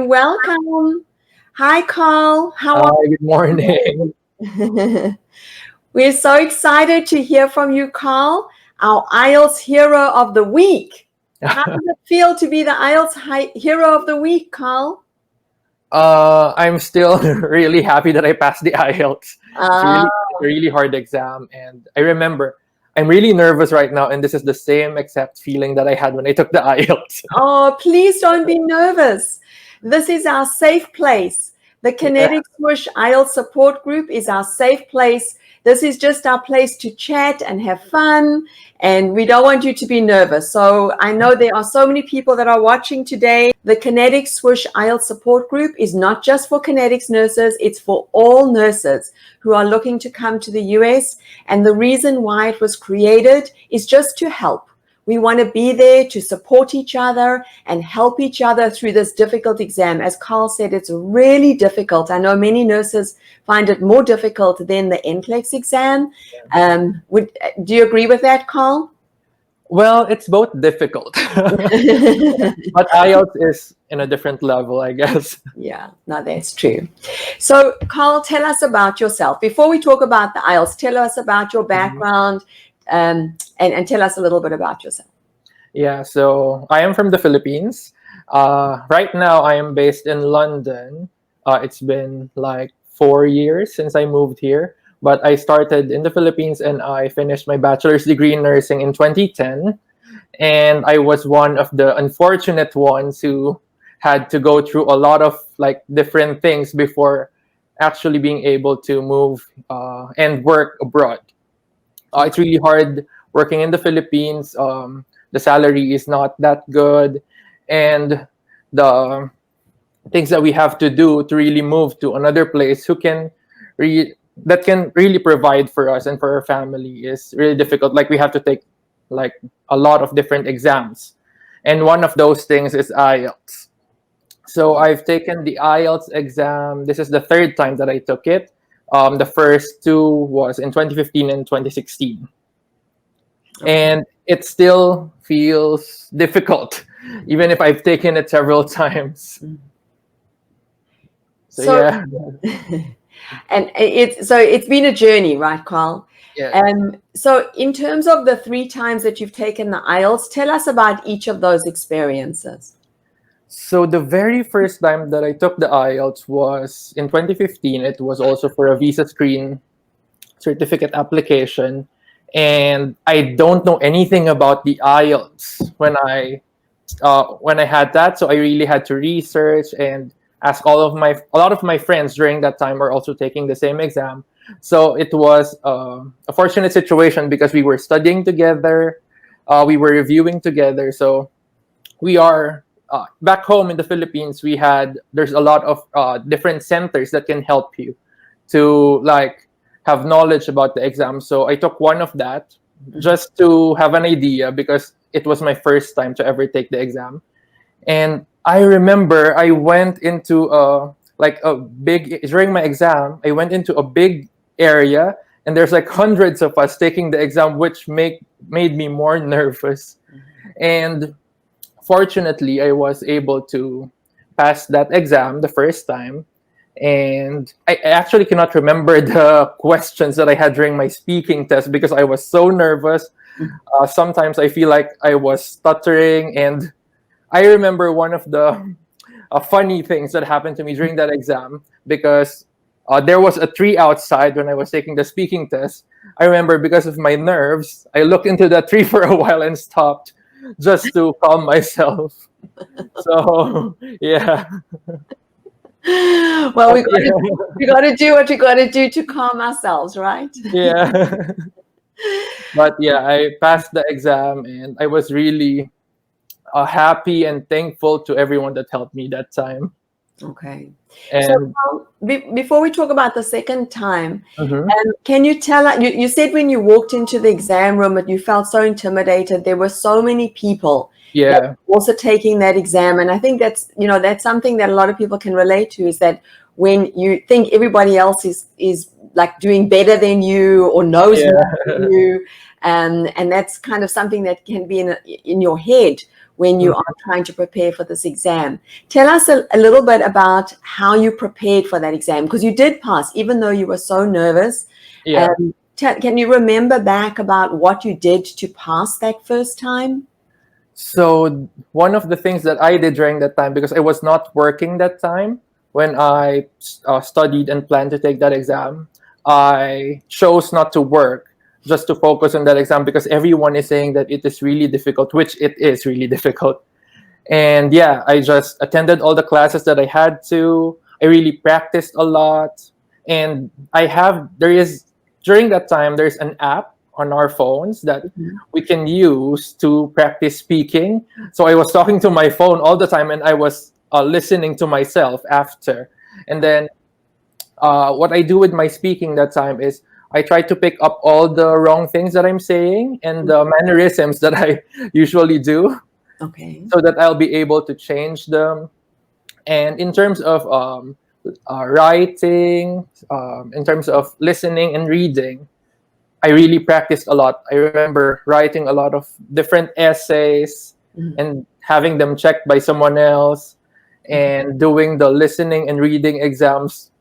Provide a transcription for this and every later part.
and welcome. Hi, Karl. How are Hi, good morning. you? We're so excited to hear from you, Karl, our IELTS Hero of the Week. How does it feel to be the IELTS Hero of the Week, Karl? I'm still really happy that I passed the IELTS. It's Ah, really a really hard exam, and I remember I'm really nervous right now, and this is the same exact feeling that I had when I took the IELTS. oh, please don't be nervous. This is our safe place. The Yeah. Connetics USA IELTS support group is our safe place. This is just our place to chat and have fun, and we don't want you to be nervous. So I know there are so many people that are watching today. The Connetics USA IELTS support group is not just for Connetics nurses, it's for all nurses who are looking to come to the US. And the reason why it was created is just to help. We want to be there to support each other and help each other through this difficult exam. As Karl said, it's really difficult. I know many nurses find it more difficult than the NCLEX exam. Do you agree with that, Karl? Well, it's both difficult, but IELTS is in a different level, I guess. Yeah, no, that's true. So, Karl, tell us about yourself. Before we talk about the IELTS, tell us about your background and tell us a little bit about yourself. Yeah, so I am from the Philippines. Right now, I am based in London. It's been like 4 years since I moved here, but I started in the Philippines and I finished my bachelor's degree in nursing in 2010. And I was one of the unfortunate ones who had to go through a lot of like different things before actually being able to move and work abroad. It's really hard working in the Philippines. The salary is not that good, and the things that we have to do to really move to another place who can that can really provide for us and for our family is really difficult. Like we have to take like a lot of different exams, and one of those things is IELTS. So I've taken the IELTS exam. This is the third time that I took it. The first two was in 2015 and 2016. And it still feels difficult, even if I've taken it several times. So So, yeah, and it's been a journey, right, Karl? yeah. So in terms of the 3 times that you've taken the IELTS, tell us about each of those experiences. So the very first time that I took the IELTS was in 2015. It was also for a visa screen certificate application, and I don't know anything about the IELTS when I had that. So I really had to research and ask a lot of my friends during that time were also taking the same exam. So it was a fortunate situation because we were studying together, we were reviewing together. So we are back home in the Philippines. There's a lot of different centers that can help you to like have knowledge about the exam. So I took one of that just to have an idea because it was my first time to ever take the exam. And I remember I went into a big during my exam. I went into a big area, and there's like hundreds of us taking the exam, which made me more nervous. And fortunately, I was able to pass that exam the first time. And I actually cannot remember the questions that I had during my speaking test because I was so nervous. Sometimes I feel like I was stuttering, and I remember one of the funny things that happened to me during that exam because there was a tree outside when I was taking the speaking test. I remember because of my nerves, I looked into the tree for a while and stopped just to calm myself. So yeah, Well, we got to do what we got to do to calm ourselves, right? yeah. But yeah, I passed the exam, and I was really happy and thankful to everyone that helped me that time. Okay. So And before we talk about the second time, mhm, can you tell us, you said when you walked into the exam room that you felt so intimidated. There were so many people that yeah, were also taking that exam. And I think that's something that a lot of people can relate to, is that when you think everybody else is like doing better than you or knows more than yeah, you, and that's kind of something that can be in your head when you are trying to prepare for this exam. Tell us a little bit about how you prepared for that exam, because you did pass, even though you were so nervous. Yeah. Can you remember back about what you did to pass that first time? So one of the things that I did during that time, because I was not working that time when I studied and planned to take that exam, I chose not to work just to focus on that exam because everyone is saying that it is really difficult, which it is really difficult. And yeah, I just attended all the classes that I had to. I really practiced a lot. And during that time, there's an app on our phones that we can use to practice speaking. So I was talking to my phone all the time and I was listening to myself after. And then what I do with my speaking that time is I try to pick up all the wrong things that I'm saying and the mannerisms that I usually do. Okay. So that I'll be able to change them. And in terms of writing, in terms of listening and reading, I really practiced a lot. I remember writing a lot of different essays and having them checked by someone else and doing the listening and reading exams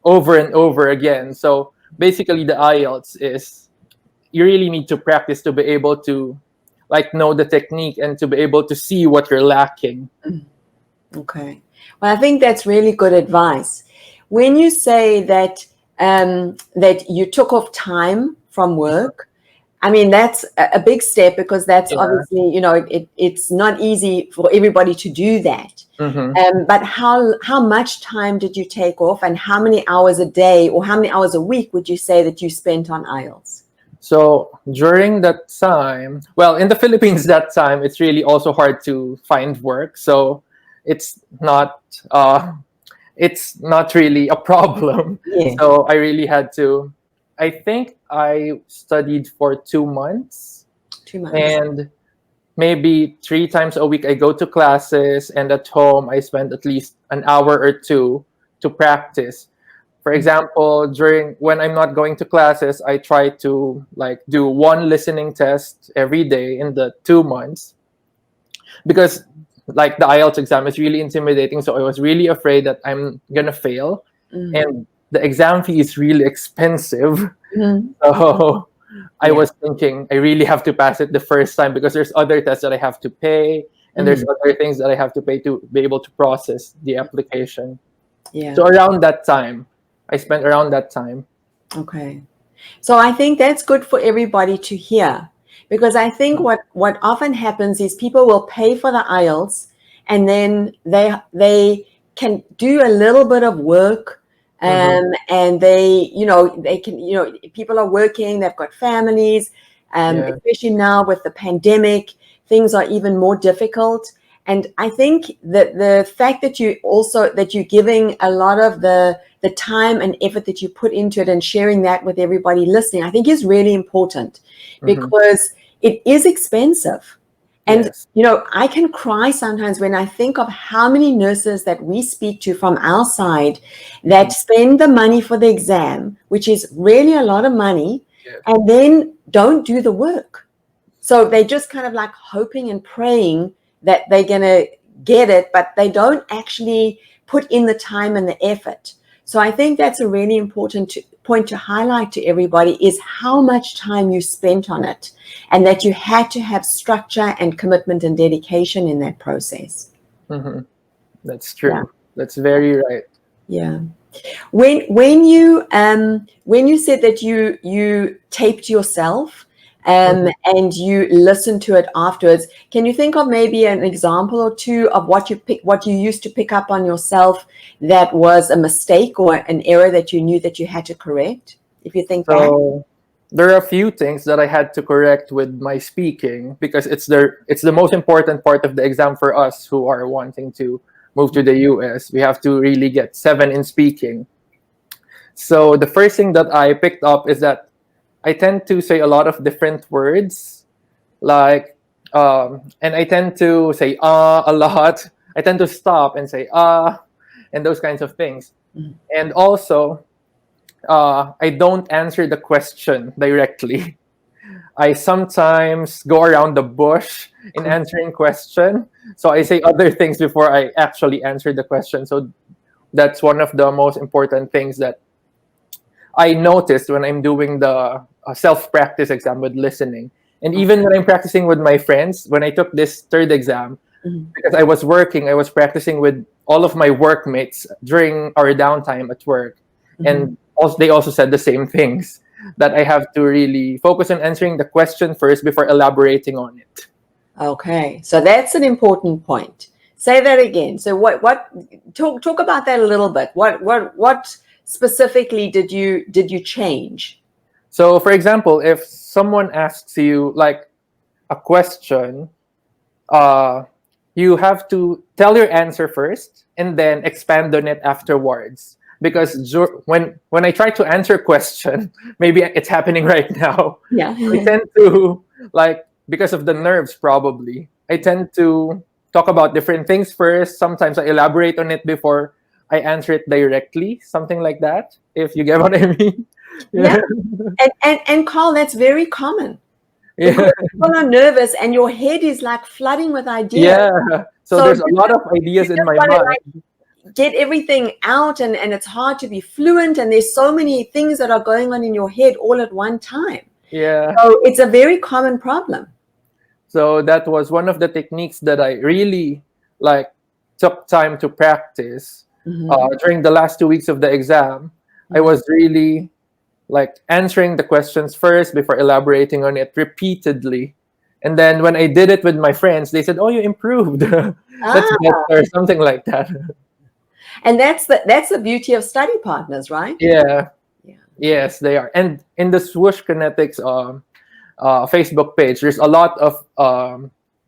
over and over again. So basically the IELTS is you really need to practice to be able to know the technique and to be able to see what you're lacking. Okay. Well, I think that's really good advice. When you say that that you took off time from work, I mean, that's a big step because that's obviously, it's not easy for everybody to do that. But how much time did you take off, and how many hours a day or how many hours a week would you say that you spent on IELTS? So during that time, well, in the Philippines that time, it's really also hard to find work. So it's not really a problem. Yeah. So I really had to. I think I studied for 2 months. 2 months. And maybe 3 times a week I go to classes, and at home I spend at least an hour or two to practice. For example, when I'm not going to classes, I try to do one listening test every day in the 2 months because the IELTS exam is really intimidating. So I was really afraid that I'm gonna fail, and the exam fee is really expensive. So I was thinking I really have to pass it the first time because there's other tests that I have to pay, and there's other things that I have to pay to be able to process the application. Yeah. So around that time, I spent around that time. Okay. So I think that's good for everybody to hear, because I think what often happens is people will pay for the IELTS and then they can do a little bit of work, and they can, people are working, they've got families, especially now with the pandemic, things are even more difficult. And I think that the fact that you're giving a lot of the time and effort that you put into it and sharing that with everybody listening, I think is really important, because it is expensive. And, I can cry sometimes when I think of how many nurses that we speak to from our side that spend the money for the exam, which is really a lot of money, and then don't do the work. So they just kind of hoping and praying that they're going to get it, but they don't actually put in the time and the effort. So I think that's a really important point to highlight to everybody, is how much time you spent on it, and that you had to have structure and commitment and dedication in that process. That's true. Yeah. That's very right. Yeah. When you said that you taped yourself, and you listen to it afterwards, can you think of maybe an example or two of what you used to pick up on yourself that was a mistake or an error that you knew that you had to correct, if you think back? There are a few things that I had to correct with my speaking, because it's the most important part of the exam for us who are wanting to move to the US. We have to really get 7 in speaking. So the first thing that I picked up is that I tend to say a lot of different words, and I tend to say a lot. I tend to stop and say and those kinds of things. And also, I don't answer the question directly. I sometimes go around the bush in answering question. So I say other things before I actually answer the question. So that's one of the most important things that I noticed when I'm doing the self-practice exam with listening. And even when I'm practicing with my friends, when I took this third exam, because I was working, I was practicing with all of my workmates during our downtime at work. And also, they also said the same things, that I have to really focus on answering the question first before elaborating on it. Okay, so that's an important point. Say that again. So talk about that a little bit. What specifically did you change? So, for example, if someone asks you like a question, uh, you have to tell your answer first and then expand on it afterwards. Because when I try to answer a question, maybe it's happening right now. Yeah. I tend to, like, because of the nerves probably, I tend to talk about different things first. Sometimes I elaborate on it before I answer it directly, something like that. If you get what I mean. Yeah. And Karl, that's very common Yeah. because people are nervous and your head is like flooding with ideas. Yeah. So So there's a lot of you ideas in just my want to mind. get everything out and it's hard to be fluent and there's so many things that are going on in your head all at one time. Yeah. So it's a very common problem. So that was one of the techniques that I really like took time to practice. During the last 2 weeks of the exam, I was really like answering the questions first before elaborating on it repeatedly. And then when I did it with my friends, they said, "Oh, you improved. That's Ah, better," something like that. and that's the beauty of study partners, right? Yeah. Yeah. Yes, they are. And in the Swoosh Connetics Facebook page, there's a lot of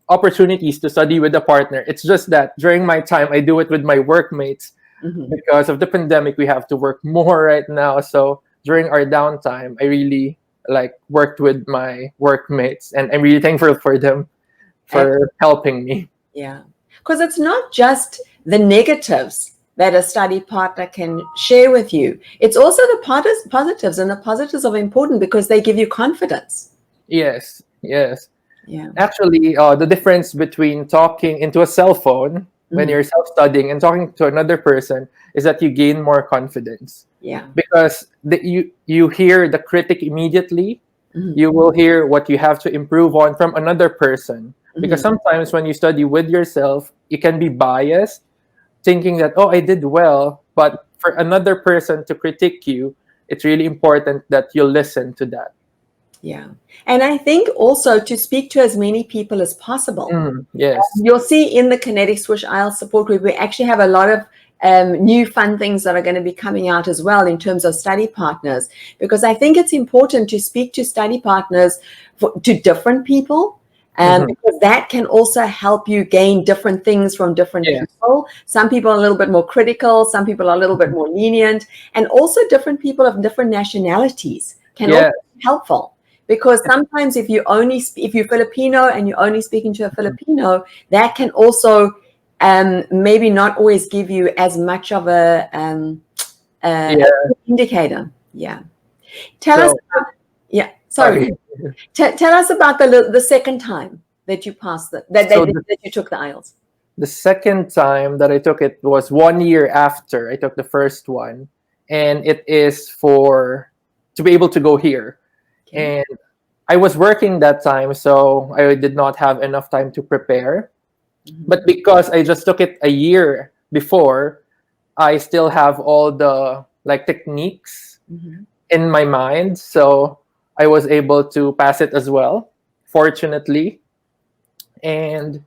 opportunities to study with a partner. It's just that during my time, I do it with my workmates. Because of the pandemic, we have to work more right now. So during our downtime, I really like worked with my workmates, and I'm really thankful for them for helping me. Yeah. Because it's not just the negatives that a study partner can share with you. It's also the positives, and the positives are important because they give you confidence. Yes, yes. Yeah. Actually, the difference between talking into a cell phone when you're self-studying and talking to another person is that you gain more confidence. Yeah. Because you hear the critic immediately. You will hear what you have to improve on from another person. Because sometimes when you study with yourself, you can be biased, thinking that, oh, I did well. But for another person to critique you, it's really important that you listen to that. Yeah. And I think also to speak to as many people as possible. Yes. You'll see in the Connetics Swish Ielts support group, we actually have a lot of new fun things that are going to be coming out as well in terms of study partners, because I think it's important to speak to study partners to different people. Because that can also help you gain different things from different people. Some people are a little bit more critical, some people are a little bit more lenient, and also different people of different nationalities can also be helpful. Because sometimes if you're Filipino and you're only speaking to a Filipino, that can also maybe not always give you as much of a indicator. Yeah. Tell us about, sorry. Tell us about the second time that you passed that you took the IELTS. The second time that I took it was 1 year after I took the first one, and it is to be able to go here. And I was working that time, so I did not have enough time to prepare. But because I just took it a year before, I still have all the like techniques in my mind, so I was able to pass it as well, fortunately. And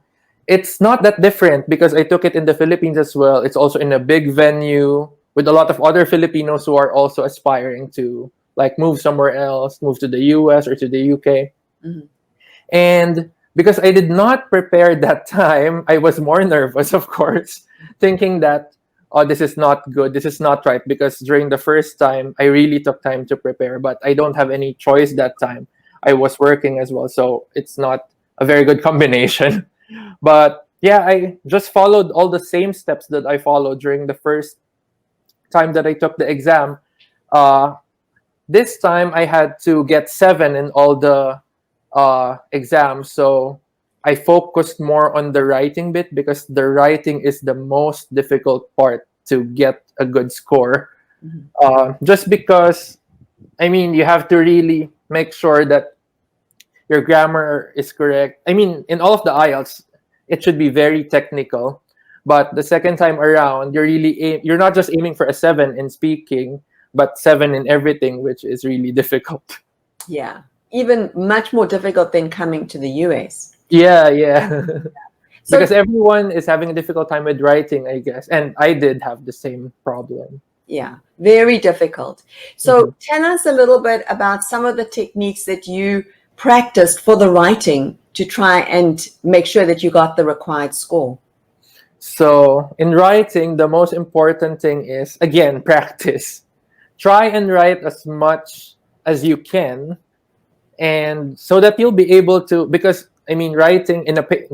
it's not that different because I took it in the Philippines as well. It's also in a big venue with a lot of other Filipinos who are also aspiring to like move somewhere else, move to the US or to the UK. And because I did not prepare that time, I was more nervous, of course, thinking that, oh, this is not good, this is not right. Because during the first time, I really took time to prepare, but I don't have any choice that time. I was working as well, so it's not a very good combination. But yeah, I just followed all the same steps that I followed during the first time that I took the exam. This time I had to get 7 in all the exam, so I focused more on the writing bit because the writing is the most difficult part to get a good score. Just because, I mean, you have to really make sure that your grammar is correct. I mean, in all of the IELTS, it should be very technical. But the second time around, you're not just aiming for a 7 in speaking, but 7 in everything, which is really difficult. Yeah, even much more difficult than coming to the US. Yeah. So, Because everyone is having a difficult time with writing, I guess. And I did have the same problem. yeah, very difficult. So tell us a little bit about some of the techniques that you practiced for the writing to try and make sure that you got the required score. So in writing, the most important thing is, again, practice. Try and write as much as you can, and so that you'll be able to, because I mean, writing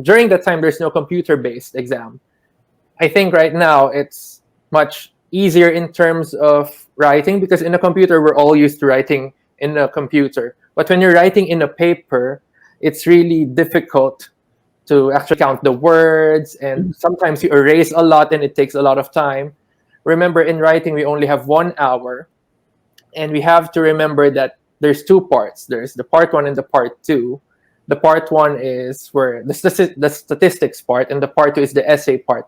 during that time, there's no computer-based exam. I think right now it's much easier in terms of writing, because in a computer, we're all used to writing in a computer. But when you're writing in a paper, it's really difficult to actually count the words, and sometimes you erase a lot and it takes a lot of time. Remember, in writing, we only have 1 hour, and we have to remember that there's 2 parts. There's the part 1 and the part 2. The part 1 is where the statistics part, and the part 2 is the essay part.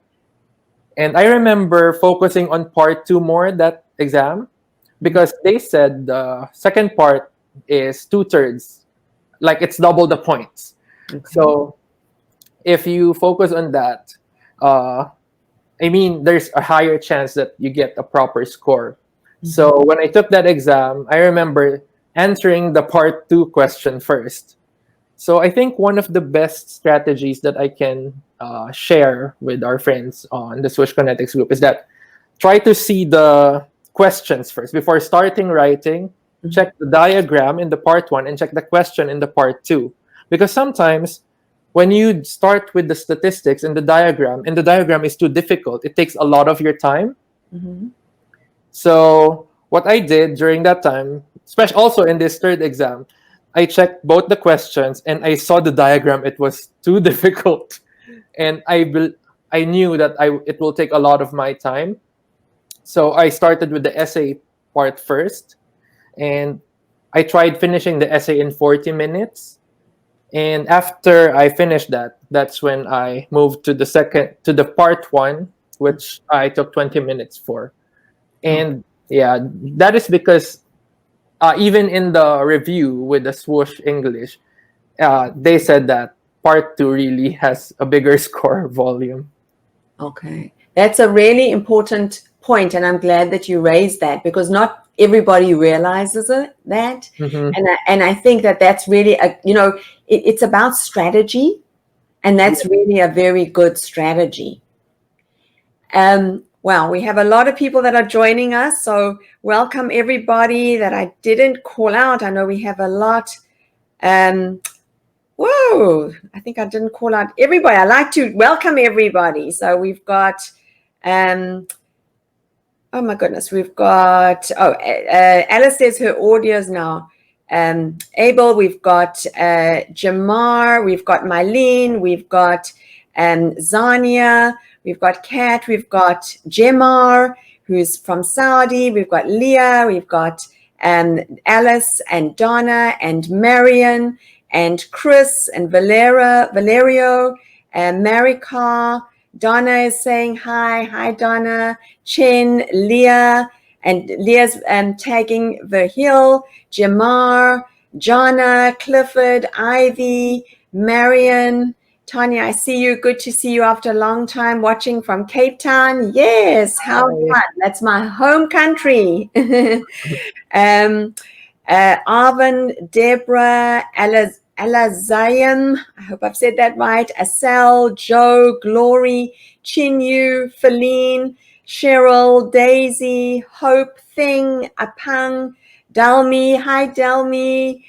And I remember focusing on part 2 more that exam, because they said the second part is 2/3, like it's double the points. So if you focus on that, I mean, there's a higher chance that you get a proper score. So when I took that exam, I remember answering the part 2 question first. So I think one of the best strategies that I can share with our friends on the Swish Connetics group is that try to see the questions first before starting writing. Check the diagram in the part 1 and check the question in the part 2. Because sometimes when you start with the statistics and the diagram is too difficult, it takes a lot of your time. So what I did during that time, especially also in this third exam, I checked both the questions and I saw the diagram. It was too difficult, and I knew that it will take a lot of my time. So I started with the essay part first, and I tried finishing the essay in 40 minutes. And after I finished that, that's when I moved to the part 1, which I took 20 minutes for. And yeah, that is because even in the review with the Swoosh English, they said that part 2 really has a bigger score volume. Okay, that's a really important point, and I'm glad that you raised that, because not everybody realizes that. And I think that that's really it's about strategy, and that's really a very good strategy. Well, we have a lot of people that are joining us, so welcome everybody that I didn't call out. I know we have a lot. Whoa, I think I didn't call out everybody. I like to welcome everybody. So we've got, oh my goodness, we've got, Alice says her audio's now able. We've got Jamar, we've got Mylene, we've got Zania, we've got Kat, we've got Jemar, who's from Saudi, we've got Leah, we've got Alice and Donna and Marion and Chris and Valerio and Marika. Donna is saying hi. Hi, Donna. Chen, Leah, and Leah's tagging the hill. Jamar, Jana, Clifford, Ivy, Marion, Tanya, I see you. Good to see you after a long time watching from Cape Town. Yes, how fun. That's my home country. Arvin, Deborah, Alazayam, I hope I've said that right. Asel, Joe, Glory, Chinyu, Feline, Cheryl, Daisy, Hope, Thing, Apang, Dalmi, hi Dalmi,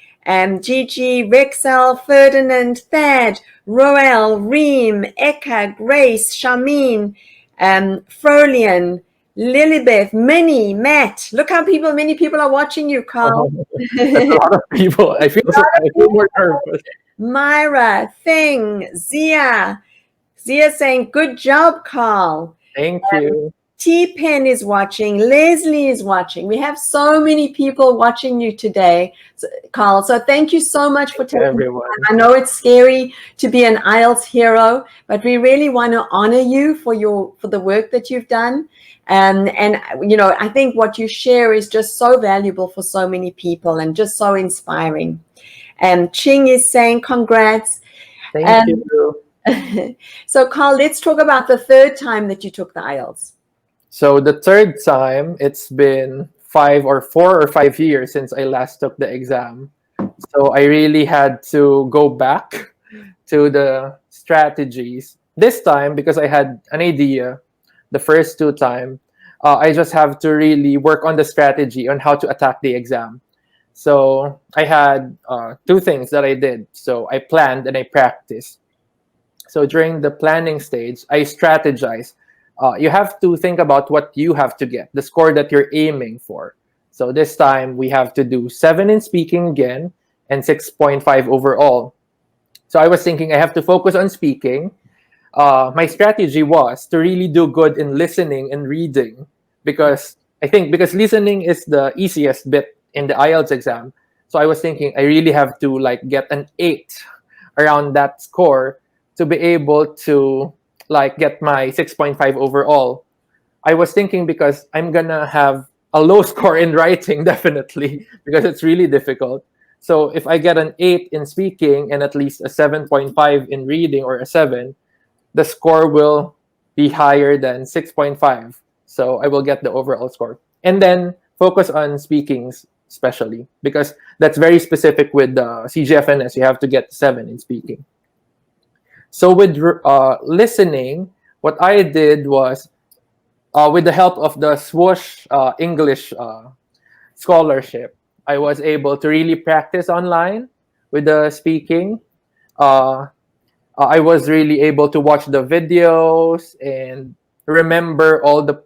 Gigi, Rexel, Ferdinand, Thad, Roel, Reem, Eka, Grace, Shamin, Frolian, Lilibeth, Minnie, Matt. Look how many people are watching you, Karl. That's a lot of people. I feel more nervous. Myra, Thing, Zia. Zia saying, good job, Karl. Thank you. T-Pen is watching. Leslie is watching. We have so many people watching you today, Karl. So thank you so much for taking everyone. I know it's scary to be an IELTS hero, but we really want to honor you for the work that you've done. And I think what you share is just so valuable for so many people and just so inspiring. And Ching is saying congrats. Thank you. So Karl, let's talk about the third time that you took the IELTS. So the third time, it's been 4 or 5 years since I last took the exam. So I really had to go back to the strategies. This time, because I had an idea, the first 2 times, I just have to really work on the strategy on how to attack the exam. So I had 2 things that I did. So I planned and I practiced. So during the planning stage, I strategized. You have to think about what you have to get, the score that you're aiming for. So this time we have to do 7 in speaking again and 6.5 overall. So I was thinking I have to focus on speaking. My strategy was to really do good in listening and reading because listening is the easiest bit in the IELTS exam. So I was thinking I really have to get an 8 around that score to be able to get my 6.5 overall. I was thinking because I'm gonna have a low score in writing definitely because it's really difficult. So if I get an 8 in speaking and at least a 7.5 in reading or a 7, the score will be higher than 6.5. So I will get the overall score. And then focus on speaking especially because that's very specific with the CGFNS. You have to get 7 in speaking. So with listening, what I did was, with the help of the Swoosh English scholarship, I was able to really practice online with the speaking. I was really able to watch the videos and remember all the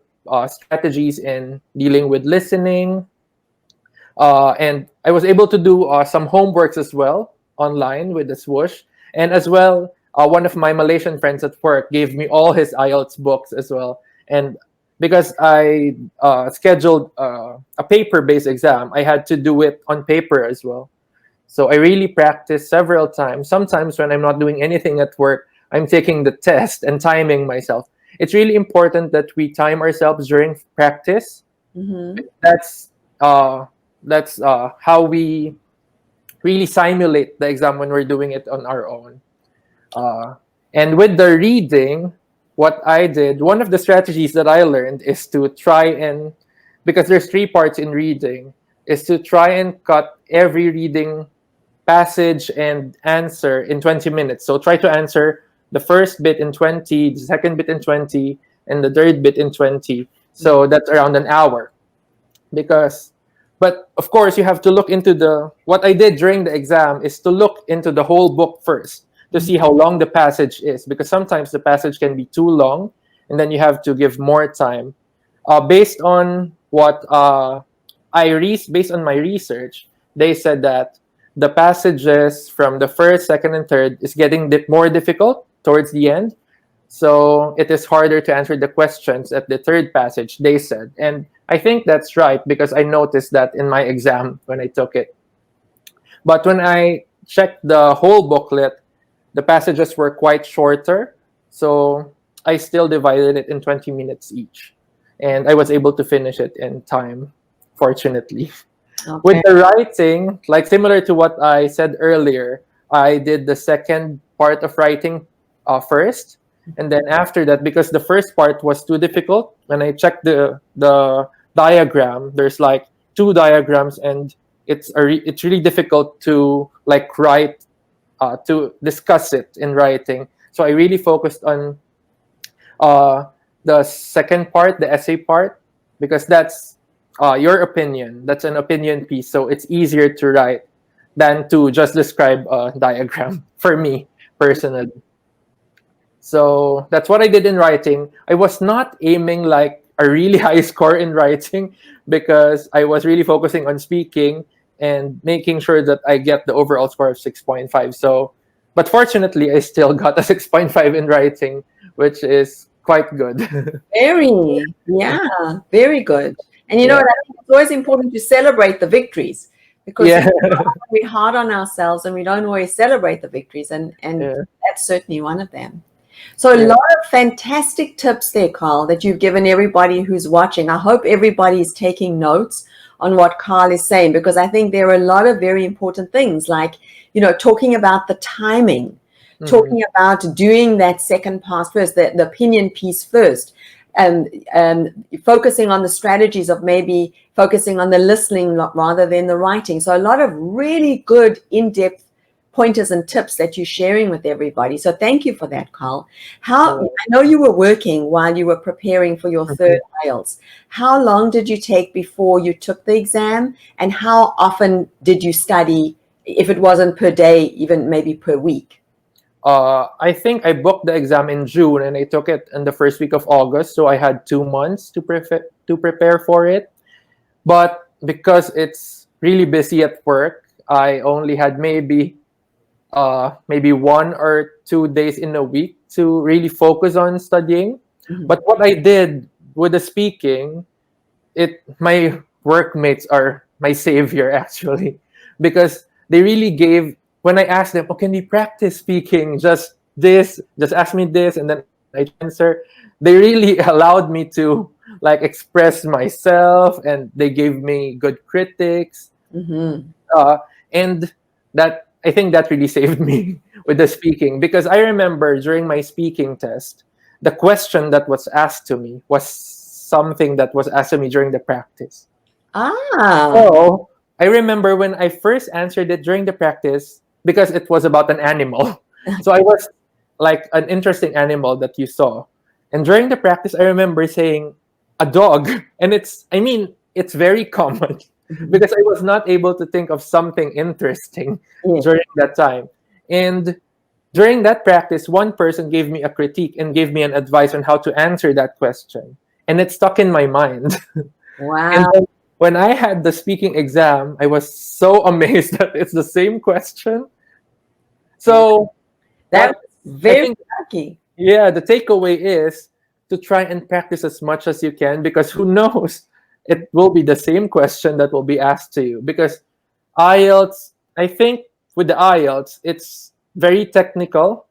strategies in dealing with listening. And I was able to do some homeworks as well online with the Swoosh. And as well, one of my Malaysian friends at work gave me all his IELTS books as well. And because I scheduled a paper-based exam, I had to do it on paper as well. So I really practiced several times. Sometimes when I'm not doing anything at work, I'm taking the test and timing myself. It's really important that we time ourselves during practice. Mm-hmm. That's how we really simulate the exam when we're doing it on our own. And with the reading, what I did, one of the strategies that I learned is to try and, because there's 3 parts in reading, is to try and cut every reading passage and answer in 20 minutes. So try to answer the first bit in 20, the second bit in 20, and the third bit in 20. So that's around an hour. But of course, you have to look into what I did during the exam is to look into the whole book first to see how long the passage is, because sometimes the passage can be too long, and then you have to give more time. Based on what based on my research, they said that the passages from the first, second, and third is getting more difficult towards the end. So it is harder to answer the questions at the third passage, they said. And I think that's right because I noticed that in my exam when I took it. But when I checked the whole booklet, the passages were quite shorter. So I still divided it in 20 minutes each. And I was able to finish it in time, fortunately. Okay. With the writing, similar to what I said earlier, I did the second part of writing first. And then after that, because the first part was too difficult, when I checked the diagram, there's 2 diagrams, and it's really difficult to write, to discuss it in writing. So I really focused on the second part, the essay part, because that's your opinion. That's an opinion piece, so it's easier to write than to just describe a diagram for me personally. So that's what I did in writing. I was not aiming a really high score in writing because I was really focusing on speaking and making sure that I get the overall score of 6.5. So, but fortunately, I still got a 6.5 in writing, which is quite good. Very good. And you know Yeah. what? I think it's always important to celebrate the victories because Yeah. we're hard on ourselves and we don't always celebrate the victories, and Yeah. that's certainly one of them. So a Yeah. lot of fantastic tips there, Karl, that you've given everybody who's watching. I hope everybody is taking notes on what Karl is saying, because I think there are a lot of very important things, like, you know, talking about the timing, Mhm. talking about doing that second pass first, the opinion piece first, focusing on the strategies of maybe focusing on the listening rather than the writing. So a lot of really good in-depth pointers and tips that you're sharing with everybody. So thank you for that, Karl. I know you were working while you were preparing for your third Mhm. IELTS. How long did you take before you took the exam, and how often did you study, if it wasn't per day, even maybe per week? I think I booked the exam in June and I took it in the first week of August. So I had 2 months to prepare for it. But because it's really busy at work, I only had maybe 1 or 2 days in a week to really focus on studying. Mhm. But what I did with the speaking, my workmates are my savior actually, because they really gave when I asked them, "Oh, can we practice speaking? Just ask me this, and then I try to answer." They really allowed me to like express myself, and they gave me good critics, Mhm. uh, and that I think that really saved me with the speaking, because I remember during my speaking test, the question that was asked to me was something that was asked to me during the practice. Ah. So I remember when I first answered it during the practice, because it was about an animal. So I was like an interesting animal that you saw. And during the practice, I remember saying a dog. And it's very common Mhm. because I was not able to think of something interesting Yeah. during that time. And during that practice, one person gave me a critique and gave me an advice on how to answer that question. And it stuck in my mind. And Wow. then when I had the speaking exam, I was so amazed that it's the same question. So That what was I very think, lucky. yeah, the takeaway is to try and practice as much as you can, because who knows, it will be the same question that will be asked to you. Because IELTS, I think with the IELTS, it's very technical,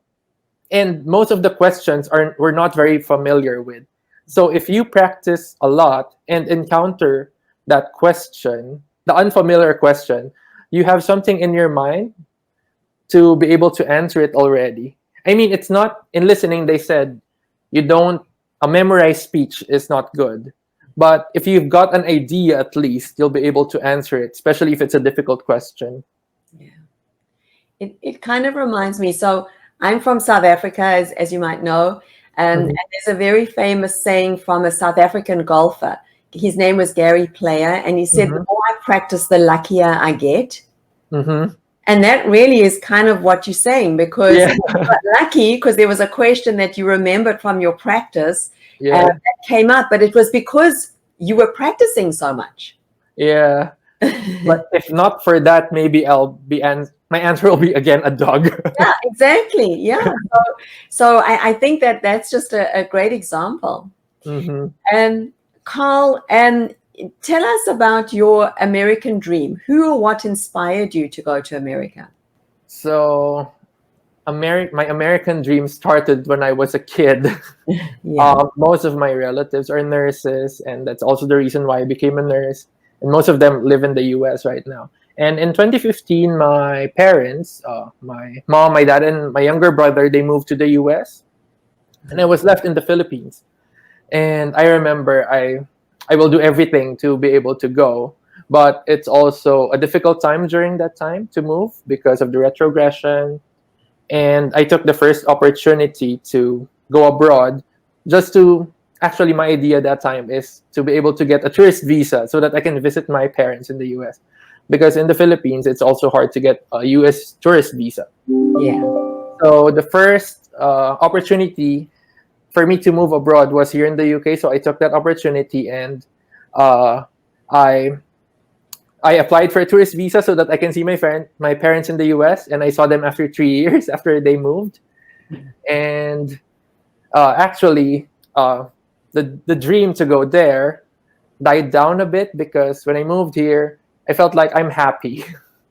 and most of the questions are we're not very familiar with. So if you practice a lot and encounter that question, the unfamiliar question, you have something in your mind to be able to answer it already. I mean, it's not in listening. They said you don't a memorized speech is not good, but if you've got an idea, at least you'll be able to answer it, especially if it's a difficult question. Yeah. It kind of reminds me. So I'm from South Africa, as you might know, and Mm-hmm. there's a very famous saying from a South African golfer. His name was Gary Player, and he said, "The Mm-hmm. more I practice, the luckier I get." Mm-hmm. And that really is kind of what you're saying, because Yeah. you got lucky because there was a question that you remembered from your practice Yeah. that came up, but it was because you were practicing so much. Yeah. But if not for that, maybe my answer will be again a dog. Yeah, exactly. Yeah. So I think that that's just a great example. Hmm. And Karl, tell us about your American dream. Who or what inspired you to go to America? So, my American dream started when I was a kid. Yeah. Most of my relatives are nurses, and that's also the reason why I became a nurse. And most of them live in the US right now. And in 2015, my parents, my mom, my dad, and my younger brother, they moved to the US, and I was left in the Philippines. And I remember I will do everything to be able to go, but it's also a difficult time during that time to move because of the retrogression. And I took the first opportunity to go abroad, just to actually, my idea that time is to be able to get a tourist visa so that I can visit my parents in the US, because in the Philippines it's also hard to get a US tourist visa. Yeah. So the first opportunity for me to move abroad was here in the UK, so I took that opportunity, and uh, I I applied for a tourist visa so that I can see my parents in the US, and I saw them after 3 years after they moved. And actually, the dream to go there died down a bit because when I moved here, I felt like I'm happy.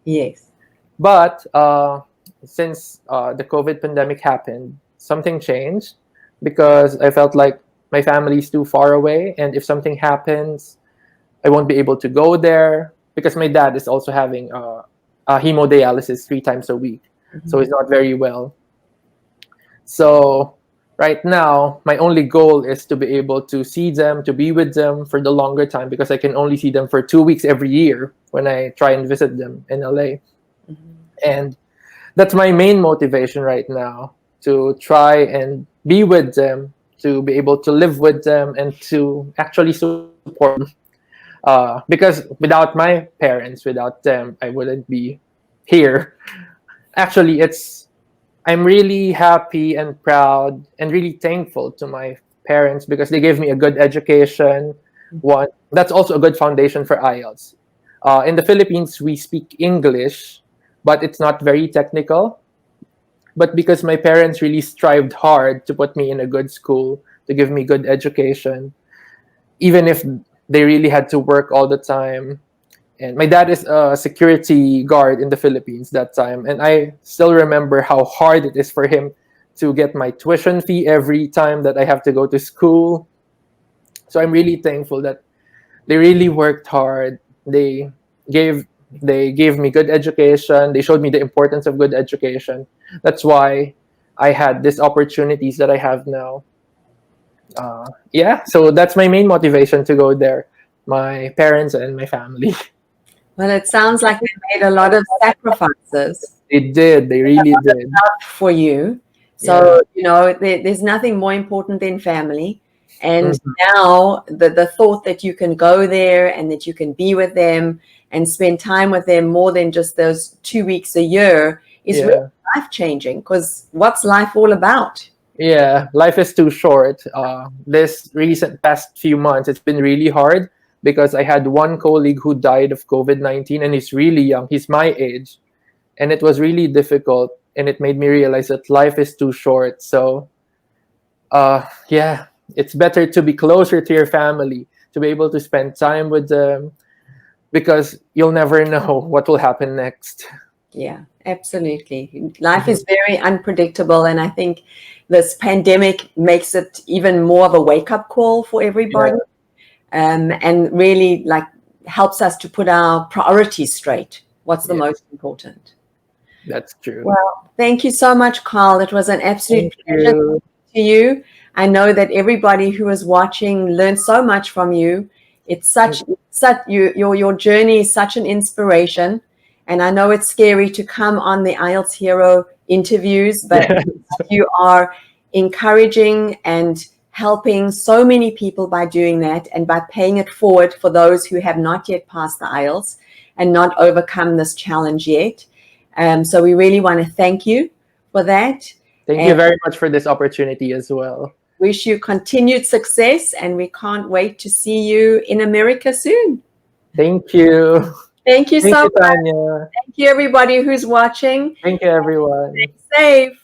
Yes. But since the COVID pandemic happened, something changed because I felt like my family's too far away, and if something happens, I won't be able to go there because my dad is also having hemodialysis 3 times a week, so he's not very well. So right now, my only goal is to be able to see them, to be with them for the longer time because I can only see them for 2 weeks every year when I try and visit them in LA. And that's my main motivation right now, to try and be with them, to be able to live with them, and to actually support them. Because without my parents, without them, I wouldn't be here. Actually, I'm really happy and proud and really thankful to my parents because they gave me a good education. One that's also a good foundation for IELTS. In the Philippines, we speak English, but it's not very technical. But because my parents really strived hard to put me in a good school, to give me good education, even if they really had to work all the time. And my dad is a security guard in the Philippines that time, and I still remember how hard it is for him to get my tuition fee every time that I have to go to school. So I'm really thankful that they really worked hard. Gave they gave me good education. They showed me the importance of good education. That's why I had these opportunities that I have now. Yeah, so that's my main motivation to go there. My parents and my family. Well, it sounds like they made a lot of sacrifices They did. They really did. for you. Yeah. So, there's nothing more important than family. And Mhm. now the thought that you can go there and that you can be with them and spend time with them more than just those 2 weeks a year is really Yeah. life changing, because what's life all about? Yeah. Life is too short. This recent past few months, it's been really hard because I had one colleague who died of COVID-19, and he's really young. He's my age. And it was really difficult. And it made me realize that life is too short. So, yeah, it's better to be closer to your family, to be able to spend time with them, because you'll never know what will happen next. Yeah, absolutely. Life is very unpredictable. And I think this pandemic makes it even more of a wake-up call for everybody. Yeah, And really helps us to put our priorities straight. What's the yeah, most important? that's true. Well, thank you so much, Karl. It was an absolute Thank pleasure you. to you. I know that everybody who is watching learned so much from you. It's such your journey is such an inspiration. And I know it's scary to come on the IELTS Hero interviews, but Yeah. you are encouraging and helping so many people by doing that, and by paying it forward for those who have not yet passed the IELTS and not overcome this challenge yet. So we really want to thank you for that, Thank you and very much for this opportunity as well. wish you continued success. And we can't wait to see you in America soon. Thank you. Thank you Thank so you, much. Tanya. Thank you, everybody who's watching. Thank you, everyone. Stay safe.